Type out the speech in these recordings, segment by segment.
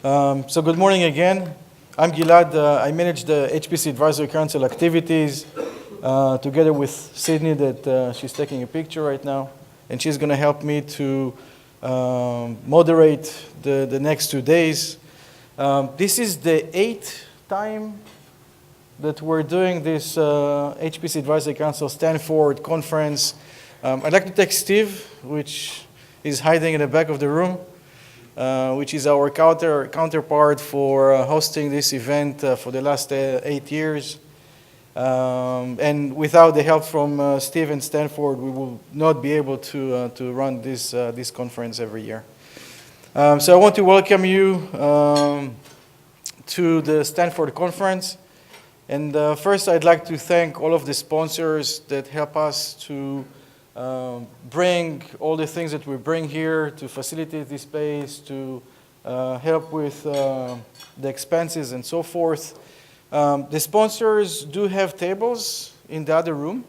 So good morning again. I'm Gilad. I manage the HPC Advisory Council activities together with Sydney that she's taking a picture right now. And she's going to help me to moderate the next 2 days. This is the 8th time that we're doing this HPC Advisory Council Stanford Conference. I'd like to thank Steve, which is hiding in the back of the room, which is our counterpart for hosting this event for the last 8 years. And without the help from Steve and Stanford, we will not be able to run this conference every year. So I want to welcome you to the Stanford Conference. And first, I'd like to thank all of the sponsors that help us to bring all the things that we bring here to facilitate this space, to help with the expenses and so forth. The sponsors do have tables in the other room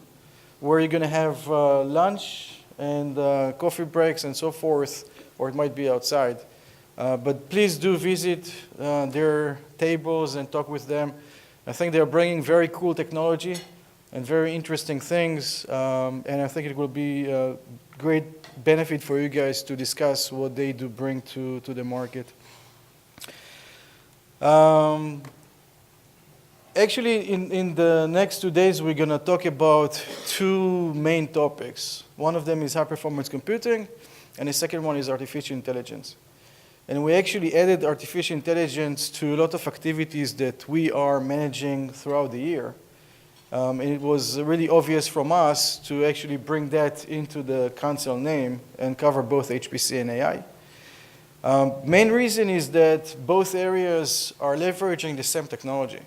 where you're going to have lunch and coffee breaks and so forth, or it might be outside. But please do visit their tables and talk with them. I think they're bringing very cool technology and very interesting things, and I think it will be a great benefit for you guys to discuss what they do bring to the market. Actually, in the next 2 days, we're going to talk about two main topics. One of them is high-performance computing, and the second one is artificial intelligence. And we actually added artificial intelligence to a lot of activities that we are managing throughout the year. And it was really obvious from us to actually bring that into the council name and cover both HPC and AI. Main reason is that both areas are leveraging the same technology.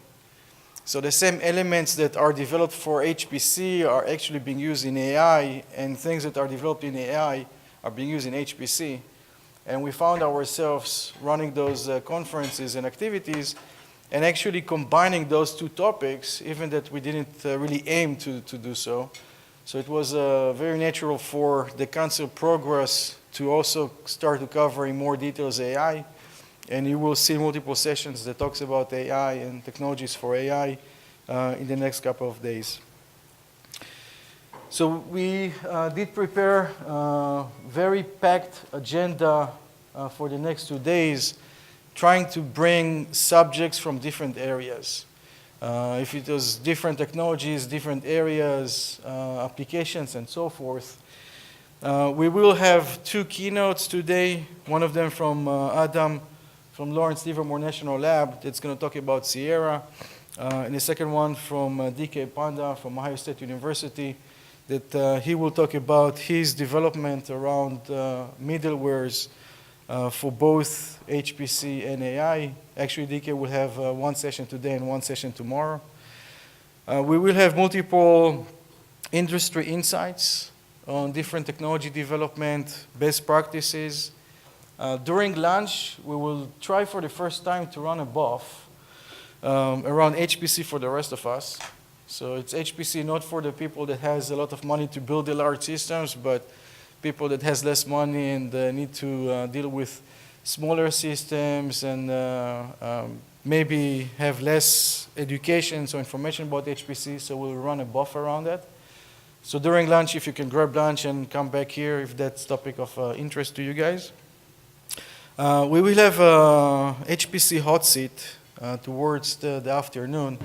So the same elements that are developed for HPC are actually being used in AI, and things that are developed in AI are being used in HPC. And we found ourselves running those conferences and activities and actually combining those two topics, even that we didn't really aim to do so. So it was very natural for the council progress to also start to cover in more details AI. And you will see multiple sessions that talks about AI and technologies for AI in the next couple of days. So we did prepare a very packed agenda for the next 2 days, trying to bring subjects from different areas. If it was different technologies, different areas, applications, and so forth. We will have 2 keynotes today, one of them from Adam from Lawrence Livermore National Lab that's going to talk about Sierra, and the second one from DK Panda from Ohio State University, that he will talk about his development around middlewares for both HPC and AI. Actually, DK will have one session today and one session tomorrow. We will have multiple industry insights on different technology development, best practices. During lunch, we will try for the first time to run a BOF around HPC for the rest of us. So it's HPC not for the people that has a lot of money to build the large systems, but people that has less money and need to deal with smaller systems and maybe have less education, so information about HPC, so we'll run a BOF around that. So during lunch, if you can grab lunch and come back here if that's topic of interest to you guys. We will have a HPC hot seat towards the afternoon,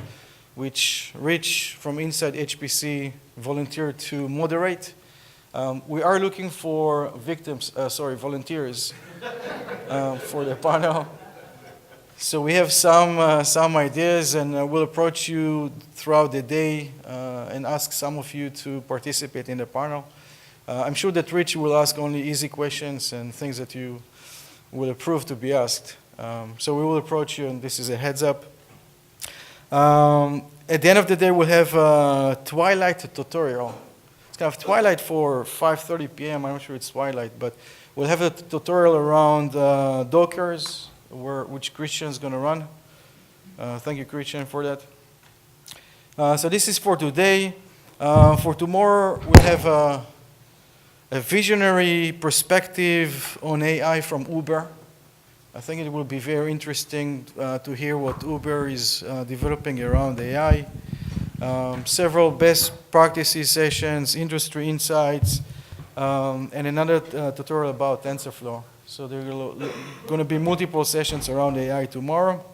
which Rich from insideHPC volunteered to moderate. We are looking for volunteers for the panel. So we have some ideas, and we'll approach you throughout the day and ask some of you to participate in the panel. I'm sure that Rich will ask only easy questions and things that you will approve to be asked. So we will approach you, and this is a heads up. At the end of the day, we'll have a twilight tutorial. It's kind of twilight for 5:30 p.m. I'm not sure it's twilight, but we'll have a tutorial around Dockers, which Christian's going to run. Thank you, Christian, for that. So this is for today. For tomorrow, we'll have a visionary perspective on AI from Uber. I think it will be very interesting to hear what Uber is developing around AI. Several best practices sessions, industry insights, and another tutorial about TensorFlow. So there are going to be multiple sessions around AI tomorrow.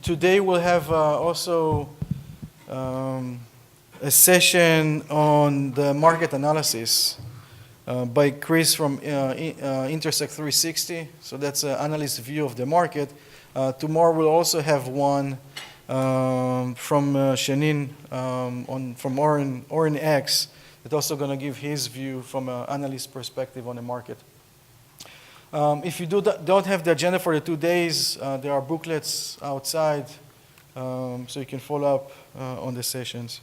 Today we'll have also a session on the market analysis by Chris from Intersect 360. So that's an analyst view of the market. Tomorrow we'll also have one from Shanin from Oren X, that's also going to give his view from an analyst perspective on the market. If you don't have the agenda for the 2 days, there are booklets outside, so you can follow up on the sessions.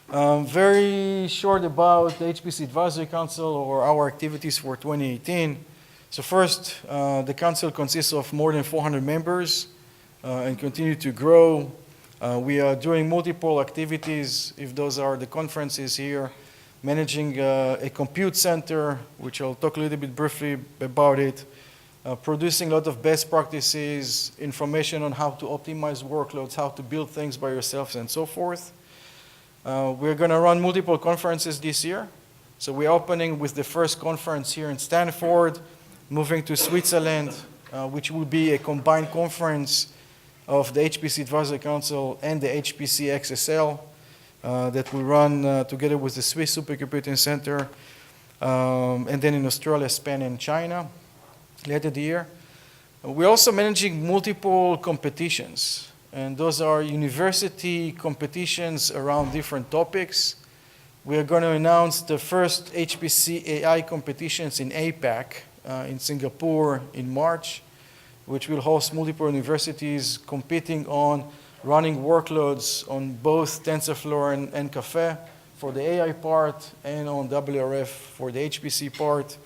Very short about the HPC Advisory Council or our activities for 2018. So first, the council consists of more than 400 members and continue to grow. We are doing multiple activities, if those are the conferences here, managing a compute center, which I'll talk a little bit briefly about it, producing a lot of best practices, information on how to optimize workloads, how to build things by yourselves, and so forth. We're going to run multiple conferences this year. So we're opening with the first conference here in Stanford, moving to Switzerland, which will be a combined conference of the HPC Advisory Council and the HPC XSL that will run together with the Swiss Supercomputing Center, and then in Australia, Spain, and China later the year. We're also managing multiple competitions, and those are university competitions around different topics. We are going to announce the first HPC AI competitions in APAC in Singapore in March, which will host multiple universities competing on running workloads on both TensorFlow and Caffe for the AI part and on WRF for the HPC part.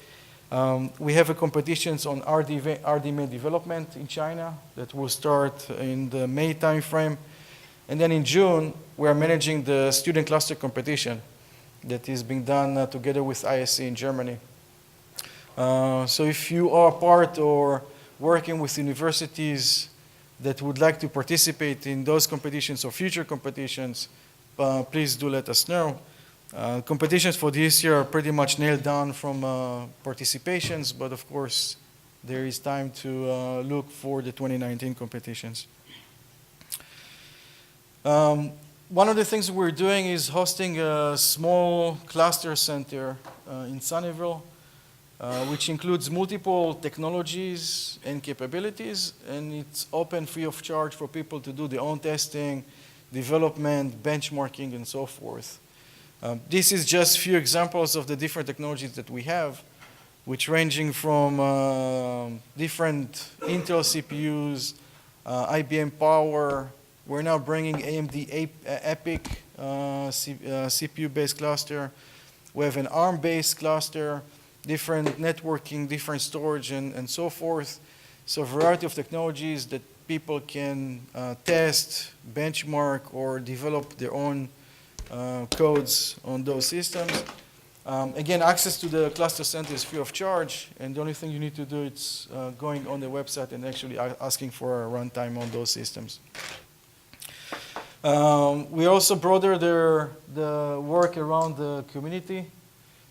We have a competitions on RDMA development in China that will start in the May timeframe. And then in June, we are managing the student cluster competition that is being done together with ISC in Germany. So if you are part or working with universities that would like to participate in those competitions or future competitions, please do let us know. Competitions for this year are pretty much nailed down from participations, but of course, there is time to look for the 2019 competitions. One of the things we're doing is hosting a small cluster center in Sunnyvale, which includes multiple technologies and capabilities, and it's open free of charge for people to do their own testing, development, benchmarking, and so forth. This is just a few examples of the different technologies that we have, which ranging from different Intel CPUs, IBM Power. We're now bringing AMD EPYC CPU-based cluster. We have an ARM-based cluster, different networking, different storage, and so forth. So a variety of technologies that people can test, benchmark, or develop their own codes on those systems. Again, access to the cluster center is free of charge, and the only thing you need to do is going on the website and actually asking for a runtime on those systems. We also broader the work around the community,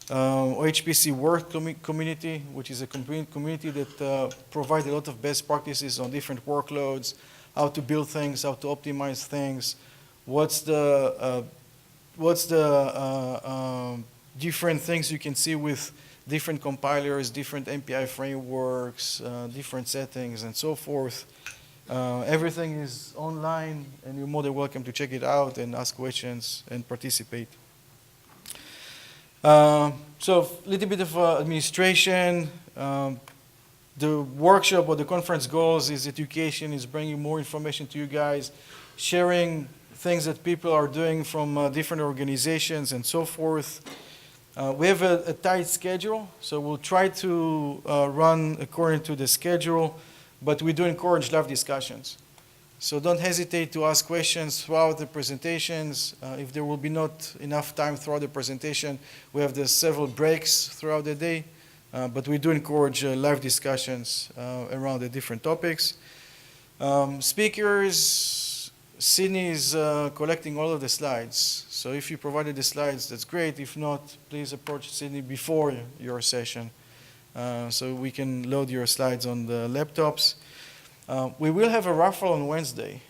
HPC Work Community, which is a community that provides a lot of best practices on different workloads, how to build things, how to optimize things, what's the different things you can see with different compilers, different MPI frameworks, different settings, and so forth. Everything is online, and you're more than welcome to check it out and ask questions and participate. So a little bit of administration. The workshop or the conference goals is education, is bringing more information to you guys, sharing things that people are doing from different organizations and so forth. We have a tight schedule, so we'll try to run according to the schedule, but we do encourage live discussions. So don't hesitate to ask questions throughout the presentations. If there will be not enough time throughout the presentation, we have the several breaks throughout the day, But we do encourage live discussions around the different topics. Speakers, Sydney is collecting all of the slides. So if you provided the slides, that's great. If not, please approach Sydney before your session so we can load your slides on the laptops. We will have a raffle on Wednesday.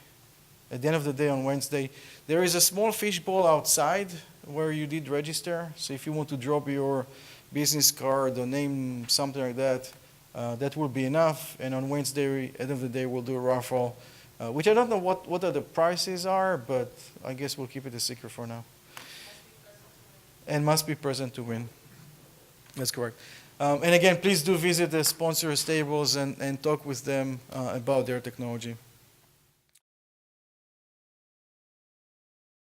At the end of the day on Wednesday, there is a small fishbowl outside where you did register. So if you want to drop your business card or name, something like that, that will be enough. And on Wednesday, at the end of the day, we'll do a raffle, which I don't know what the prices are, but I guess we'll keep it a secret for now. And must be present to win. That's correct. And again, please do visit the sponsors tables and talk with them about their technology.